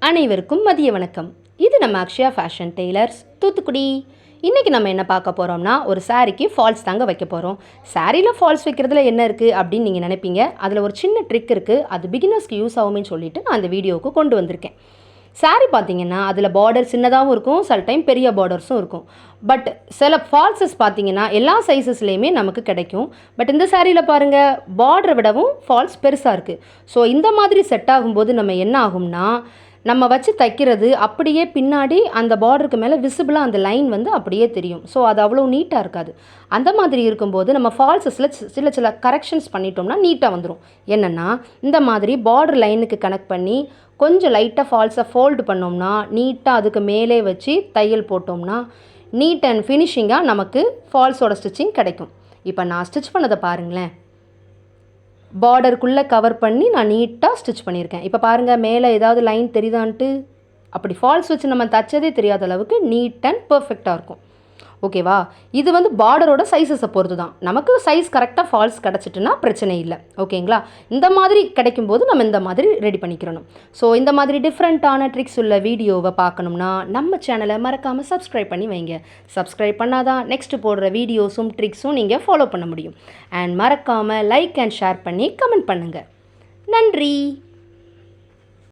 அனைவருக்கும் மதிய வணக்கம். இது நம்ம அக்ஷயா ஃபேஷன் டெய்லர்ஸ் தூத்துக்குடி. இன்றைக்கி நம்ம என்ன பார்க்க போகிறோம்னா, ஒரு சாரீக்கு ஃபால்ஸ் தாங்க வைக்க போகிறோம். சாரியில் ஃபால்ஸ் வைக்கிறதுல என்ன இருக்குது அப்படின்னு நீங்கள் நினைப்பீங்க. அதில் ஒரு சின்ன ட்ரிக் இருக்குது. அது பிகினர்ஸ்க்கு யூஸ் ஆகும்னு சொல்லிட்டு நான் அந்த வீடியோவுக்கு கொண்டு வந்திருக்கேன். சாரீ பார்த்தீங்கன்னா அதில் பார்டர் சின்னதாகவும் இருக்கும், சில டைம் பெரிய பார்டர்ஸும் இருக்கும். பட் சில ஃபால்ஸஸ் பார்த்தீங்கன்னா எல்லா சைஸஸ்லேயுமே நமக்கு கிடைக்கும். பட் இந்த சாரியில் பாருங்கள், பார்டரை விடவும் ஃபால்ஸ் பெருசாக இருக்குது. ஸோ இந்த மாதிரி செட் ஆகும்போது நம்ம என்ன ஆகும்னா, நம்ம வச்சு தைக்கிறது அப்படியே பின்னாடி அந்த பார்டருக்கு மேலே விசிபிளாக அந்த லைன் வந்து அப்படியே தெரியும். ஸோ அது அவ்வளோ நீட்டாக இருக்காது. அந்த மாதிரி இருக்கும்போது நம்ம ஃபால்ஸஸில் சில கரெக்ஷன்ஸ் பண்ணிட்டோம்னா நீட்டாக வந்துடும். என்னென்னா, இந்த மாதிரி பார்டர் லைனுக்கு கனெக்ட் பண்ணி கொஞ்சம் லைட்டாக ஃபால்ஸை ஃபோல்டு பண்ணோம்னா, நீட்டாக அதுக்கு மேலே வச்சு தையல் போட்டோம்னா நீட் அண்ட் ஃபினிஷிங்காக நமக்கு ஃபால்ஸோட ஸ்டிச்சிங் கிடைக்கும். இப்போ நான் ஸ்டிச் பண்ணதை பாருங்களேன். பார்டருக்குள்ளே கவர் பண்ணி நான் நீட்டாக ஸ்டிச் பண்ணியிருக்கேன். இப்போ பாருங்கள், மேலே ஏதாவது லைன் தெரியுதான்ட்டு. அப்படி ஃபால்ஸ் வச்சு நம்ம தைச்சதே தெரியாத அளவுக்கு நீட் அண்ட் பர்ஃபெக்டாக இருக்கும். ஓகேவா? இது வந்து பார்டரோட சைஸஸை பொறுத்து தான். நமக்கு சைஸ் கரெக்டாக ஃபால்ஸ் கிடச்சிட்டுனா பிரச்சனை இல்லை. ஓகேங்களா? இந்த மாதிரி கிடைக்கும்போது நம்ம இந்த மாதிரி ரெடி பண்ணிக்கிறணும். ஸோ இந்த மாதிரி டிஃப்ரெண்ட்டான ட்ரிக்ஸ் உள்ள வீடியோவை பார்க்கணும்னா நம்ம சேனலை மறக்காமல் சப்ஸ்கிரைப் பண்ணி வைங்க. சப்ஸ்கிரைப் பண்ணாதான் நெக்ஸ்ட்டு போடுற வீடியோஸும் ட்ரிக்ஸும் நீங்கள் ஃபாலோ பண்ண முடியும். அண்ட் மறக்காமல் லைக் அண்ட் ஷேர் பண்ணி கமெண்ட் பண்ணுங்கள். நன்றி.